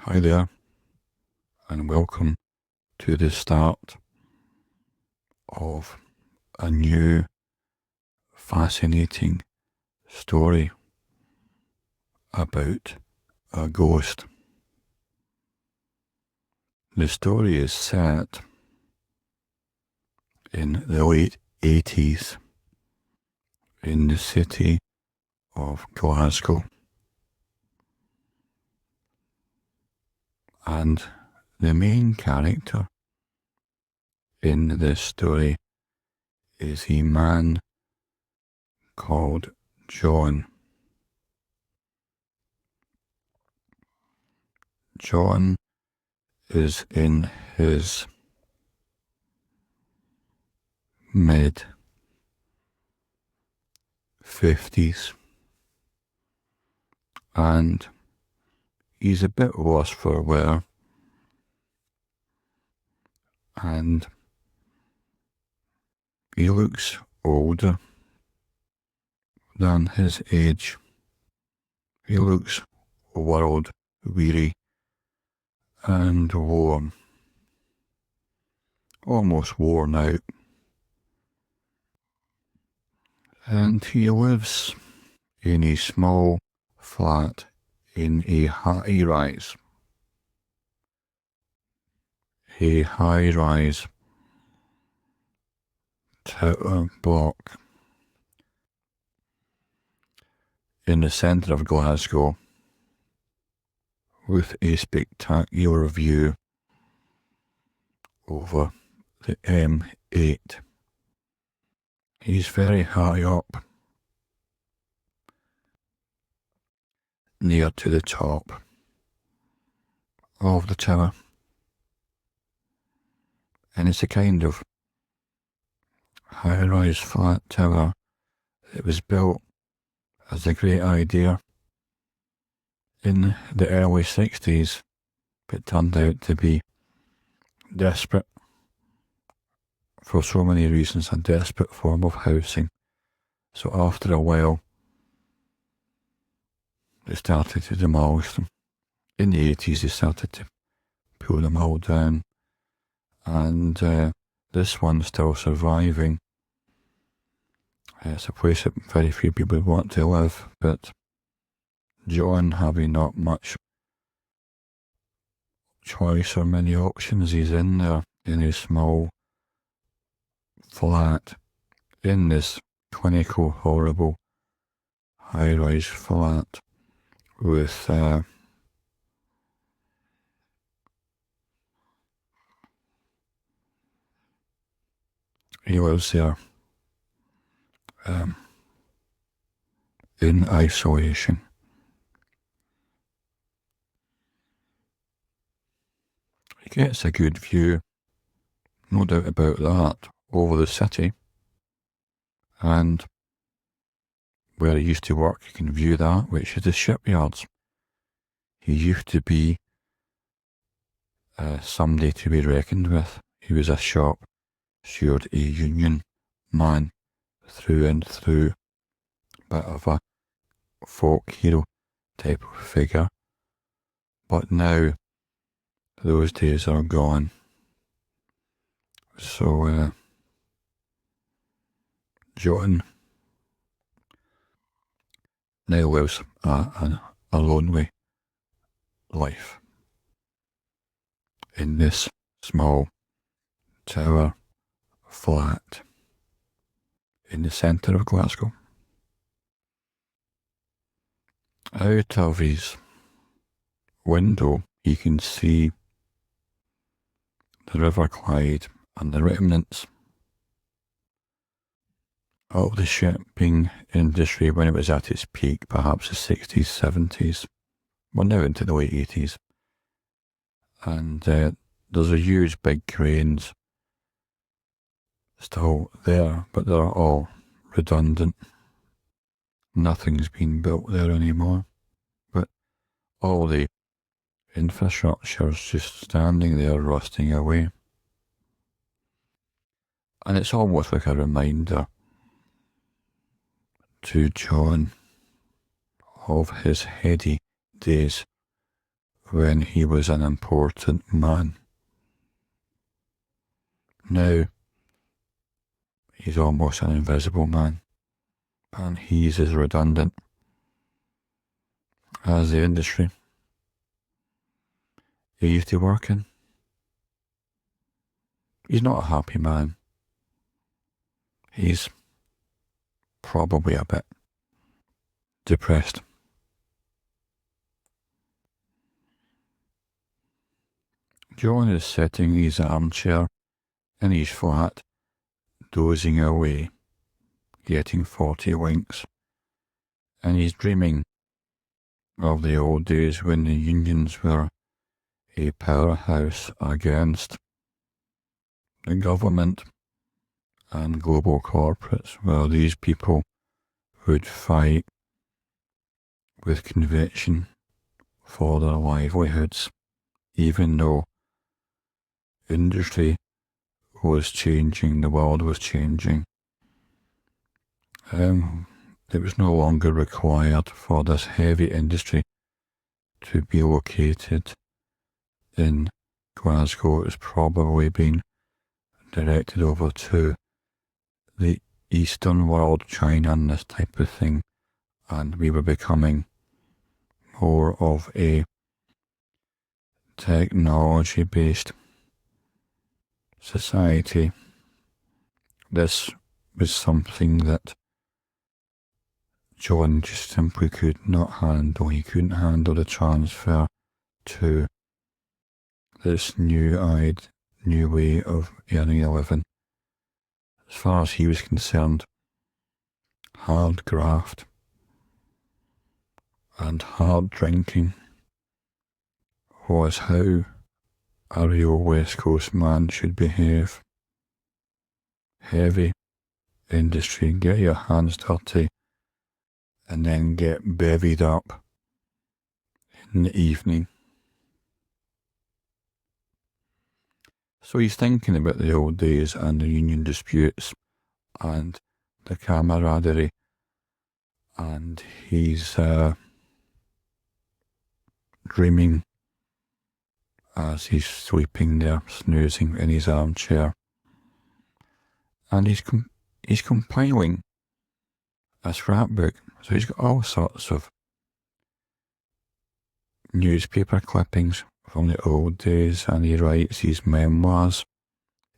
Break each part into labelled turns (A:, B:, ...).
A: Hi there, and welcome to the start of a new fascinating story about a ghost. The story is set in the late 80s in the city of Glasgow. And the main character in this story is a man called John. John is in his mid-50s, and he's a bit worse for wear, and he looks older than his age. He looks world weary and worn, almost worn out. And he lives in a small flat in a high-rise. A high-rise tower block in the centre of Glasgow, with a spectacular view over the M8. He's very high up, near to the top of the tower, and it's a kind of high-rise flat tower that was built as a great idea in the early 60s, but turned out to be desperate, for so many reasons, a desperate form of housing. So after a while, they started to demolish them. In the 80s, they started to pull them all down, and this one's still surviving. It's a place that very few people want to live, but John, having not much choice or many options, he's in there in his small flat, in this clinical, horrible high-rise flat with he lives there in isolation. He gets a good view, no doubt about that, over the city, and where he used to work, you can view that, which is the shipyards. He used to be somebody to be reckoned with. He was a sharp steward, a union man through and through, bit of a folk hero type of figure. But now those days are gone. So John now lives a lonely life in this small tower flat in the centre of Glasgow. Out of his window, he can see the River Clyde and the remnants of the shipping industry when it was at its peak, perhaps the 60s, 70s. We're now into the late 80s. And there's a huge big cranes still there, but they're all redundant. Nothing's been built there anymore. But all the infrastructure's just standing there, rusting away. And it's almost like a reminder to John of his heady days when he was an important man. Now, he's almost an invisible man, and he's as redundant as the industry he used to work in. He's not a happy man. He's probably a bit depressed. John is sitting in his armchair in his flat, dozing away, getting 40 winks, and he's dreaming of the old days when the unions were a powerhouse against the government and global corporates, where these people would fight with conviction for their livelihoods, even though industry was changing, the world was changing. It was no longer required for this heavy industry to be located in Glasgow. It was probably being directed over to the Eastern world, China and this type of thing, and we were becoming more of a technology-based society. This was something that John just simply could not handle. He couldn't handle the transfer to this new way of earning a living. As far as he was concerned, hard graft and hard drinking was how a real West Coast man should behave. Heavy industry, get your hands dirty, and then get bevied up in the evening. So he's thinking about the old days and the union disputes and the camaraderie, and he's dreaming as he's sleeping there, snoozing in his armchair. And he's compiling a scrapbook. So he's got all sorts of newspaper clippings from the old days, and he writes his memoirs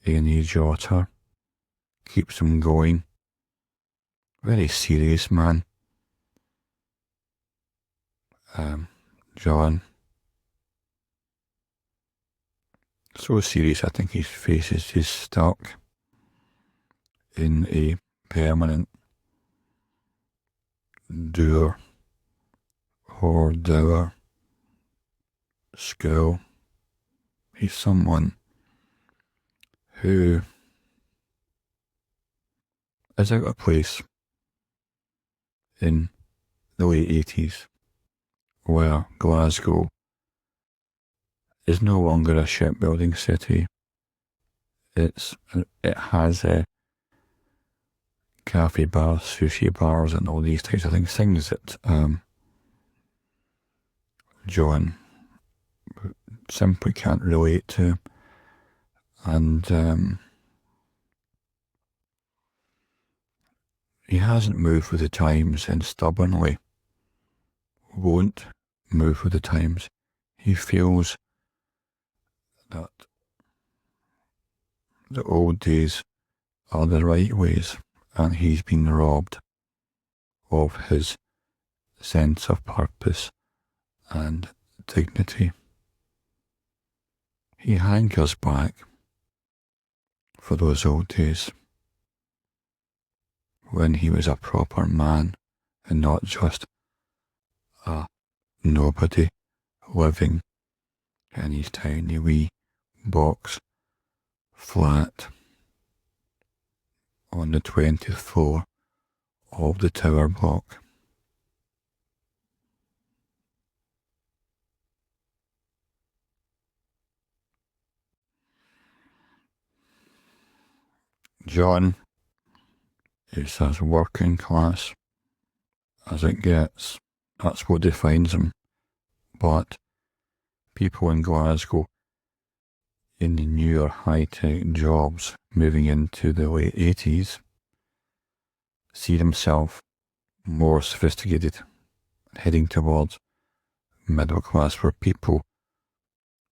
A: in his jotter. Keeps him going. Very serious man. John. So serious, I think his face is just stuck in a permanent dour or dour skull. He's someone who is out of place in the late 80s, where Glasgow is no longer a shipbuilding city. It has cafe bars, sushi bars, and all these types of things that John simply can't relate to, and he hasn't moved with the times, and stubbornly won't move with the times. He feels that the old days are the right ways, and he's been robbed of his sense of purpose and dignity. He hankers back for those old days when he was a proper man and not just a nobody living in his tiny wee box flat on the 20th floor of the tower block. John is as working class as it gets. That's what defines him. But people in Glasgow in the newer high-tech jobs moving into the late 80s see themselves more sophisticated, heading towards middle class, where people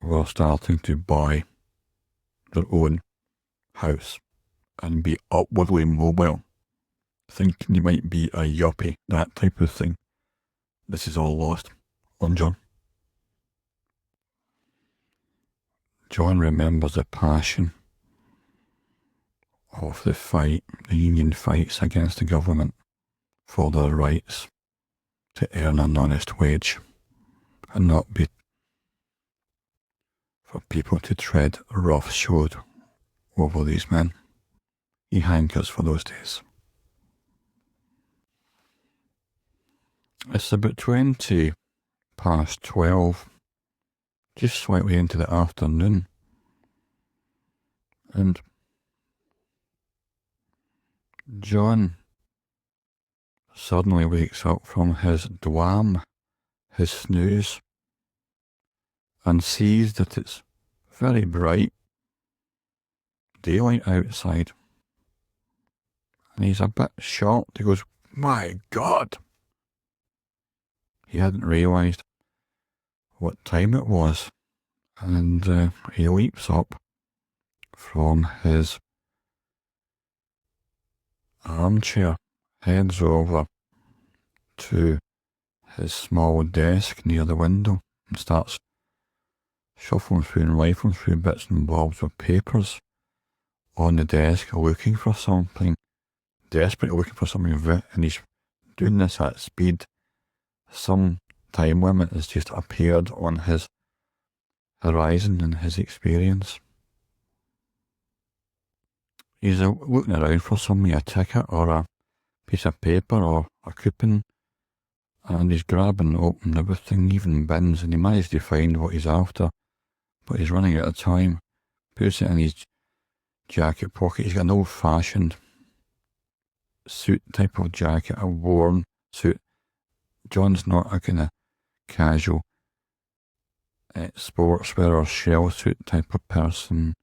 A: were starting to buy their own house and be upwardly mobile, thinking you might be a yuppie, that type of thing. This is all lost on John. John remembers the passion of the fight, the union fights against the government for their rights to earn an honest wage and not be for people to tread roughshod over these men. He hankers for those days. It's about 20 past 12, just slightly into the afternoon, and John suddenly wakes up from his dwam, his snooze, and sees that it's very bright daylight outside. And he's a bit shocked. He goes, "My God!" He hadn't realised what time it was. And he leaps up from his armchair, heads over to his small desk near the window, and starts shuffling through and rifling through bits and bobs of papers on the desk, looking for something, desperately looking for something, and he's doing this at speed. Some time limit has just appeared on his horizon in his experience. He's looking around for something, a ticket or a piece of paper or a coupon, and he's grabbing open everything, even bins, and he managed to find what he's after, but he's running out of time. Puts it in his jacket pocket. He's got an old-fashioned suit type of jacket, a worn suit. John's not a kind of casual sportswear or shell suit type of person.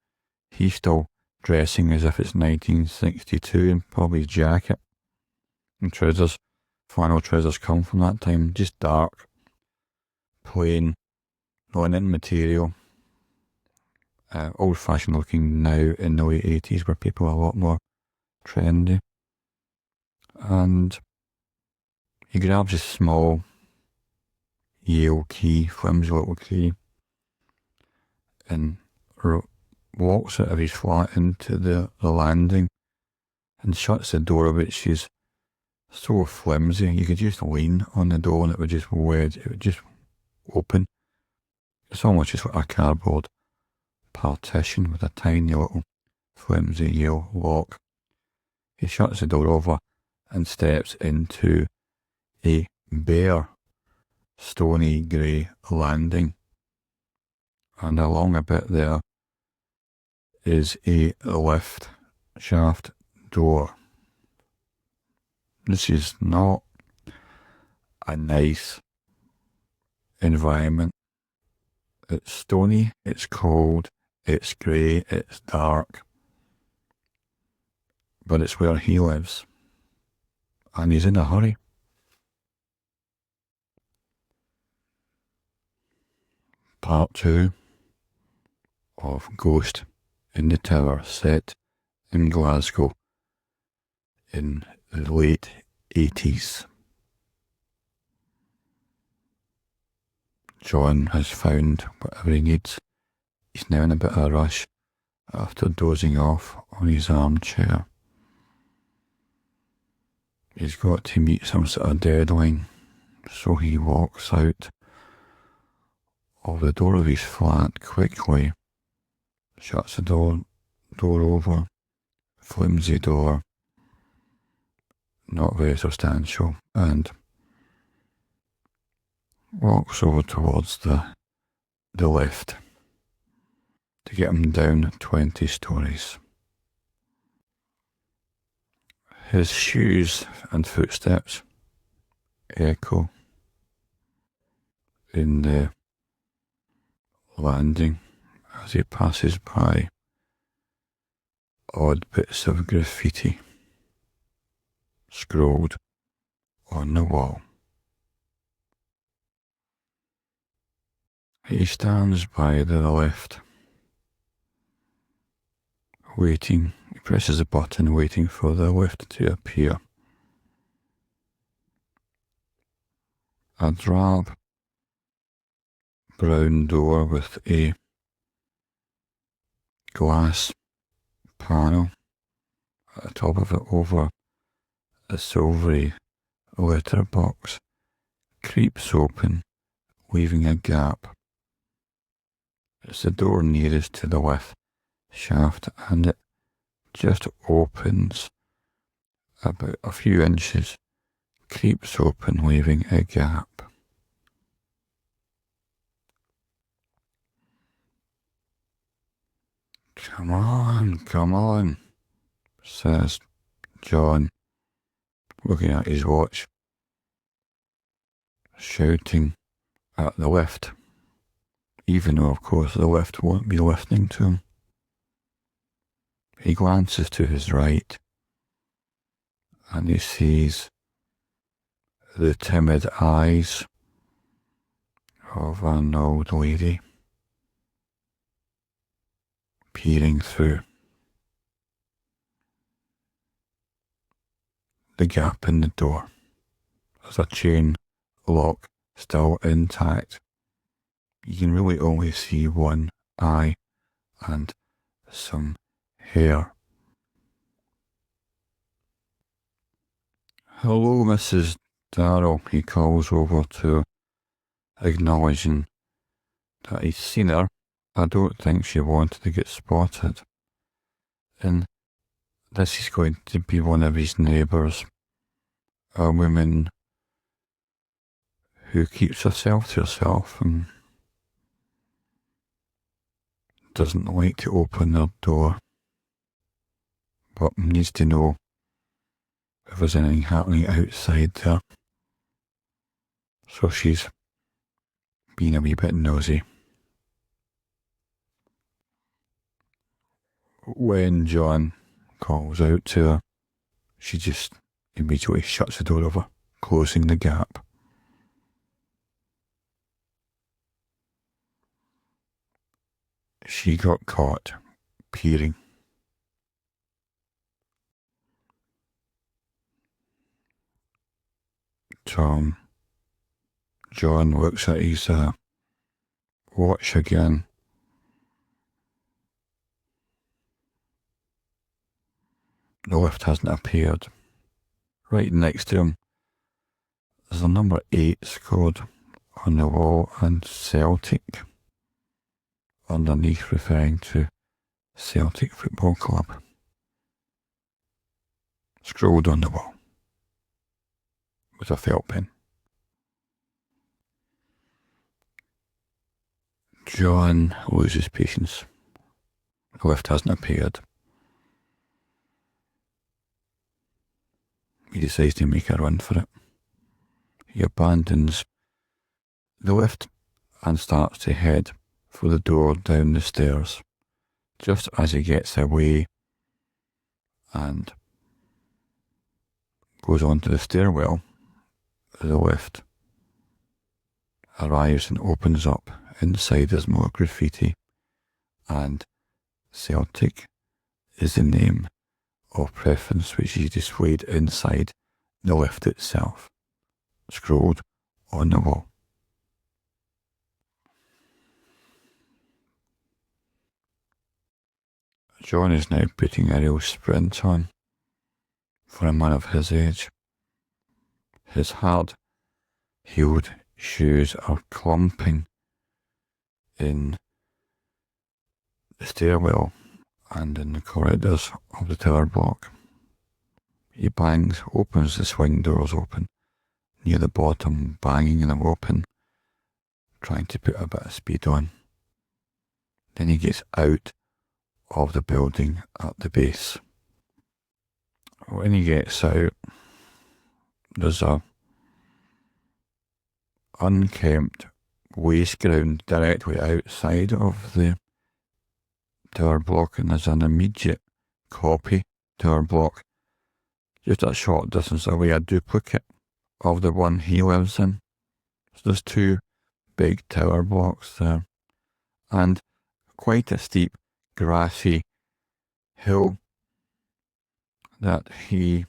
A: He's still dressing as if it's 1962, and probably his jacket and trousers, flannel trousers, come from that time. Just dark, plain, linen material. Old-fashioned looking now in the late 80s, where people are a lot more trendy. And he grabs his small Yale key, flimsy little key, and walks out of his flat into the landing and shuts the door, which is so flimsy you could just lean on the door and it would just open. It's almost just like a cardboard partition with a tiny little flimsy Yale lock. He shuts the door over and steps into a bare, stony grey landing, and along a bit there is a lift shaft door. This is not a nice environment. It's stony, it's cold, it's grey, it's dark, but it's where he lives, and he's in a hurry. Part 2 of Ghost in the Tower, set in Glasgow in the late 80s. John has found whatever he needs. He's now in a bit of a rush after dozing off on his armchair. He's got to meet some sort of deadline, so he walks out of the door of his flat quickly, shuts the door over, flimsy door, not very substantial, and walks over towards the lift to get him down 20 stories. His shoes and footsteps echo in the landing as he passes by odd bits of graffiti scrawled on the wall. He stands by the lift, waiting. He presses a button, waiting for the lift to appear. A drab brown door with a glass panel at the top of it over a silvery letterbox creeps open, leaving a gap. It's the door nearest to the lift shaft, and it just opens about a few inches, creeps open, leaving a gap. Come on, says John, looking at his watch, shouting at the lift, even though, of course, the lift won't be listening to him. He glances to his right, and he sees the timid eyes of an old lady peering through the gap in the door. There's a chain lock still intact. You can really only see one eye and some hair. Hello, Mrs. Darrell, he calls over to, acknowledging that he's seen her. I don't think she wanted to get spotted. And this is going to be one of his neighbours, a woman who keeps herself to herself and doesn't like to open her door, but needs to know if there's anything happening outside there. So she's being a wee bit nosy. When John calls out to her, she just immediately shuts the door over, closing the gap. She got caught peering. John looks at his watch again. The lift hasn't appeared. Right next to him, there's a number 8 scored on the wall and Celtic underneath, referring to Celtic Football Club. Scrolled on the wall with a felt pen. John loses patience. The lift hasn't appeared. He decides to make a run for it. He abandons the lift and starts to head for the door down the stairs. Just as he gets away and goes onto the stairwell, the lift arrives and opens up. Inside there's more graffiti, and Celtic is the name of preference which is displayed inside the lift itself, scrolled on the wall. John is now putting a real sprint on for a man of his age. His hard-heeled shoes are clumping in the stairwell and in the corridors of the tower block. He bangs, opens the swing doors open, near the bottom, banging them open, trying to put a bit of speed on. Then he gets out of the building at the base. When he gets out, there's a unkempt waste ground directly outside of the tower block, and there's an immediate copy tower block just a short distance away, a duplicate of the one he lives in. So there's two big tower blocks there, and quite a steep grassy hill that he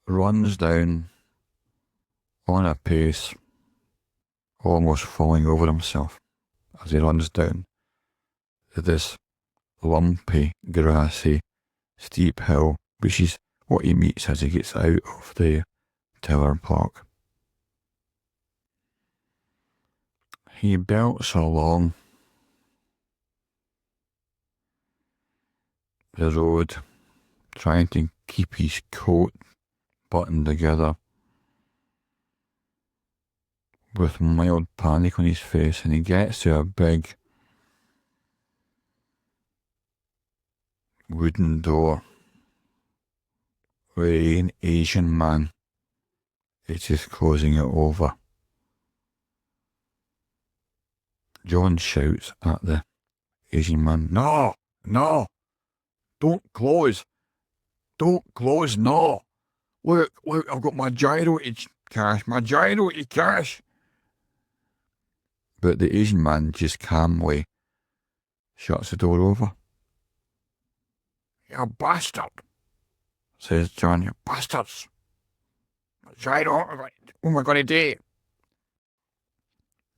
A: runs down on a pace, almost falling over himself as he runs down this lumpy, grassy, steep hill, which is what he meets as he gets out of the tower block. He belts along the road, trying to keep his coat buttoned together, with mild panic on his face, and he gets to a big wooden door where an Asian man is just closing it over. John shouts at the Asian man, "No, no, don't close, no. Look, I've got my gyro cash. But the Asian man just calmly shuts the door over. "You bastard," says John, "you bastards. Gyro, what am I going to do?"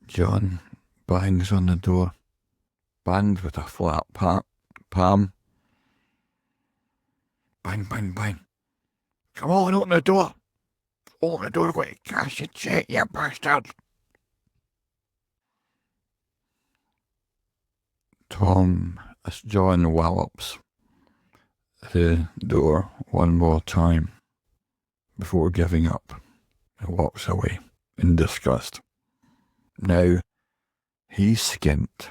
A: John bangs on the door, banged with a flat palm. Bang, bang, bang. "Come on, open the door. Open the door, I've got to cash your check, you bastard." John wallops the door one more time before giving up and walks away in disgust. Now, he's skint.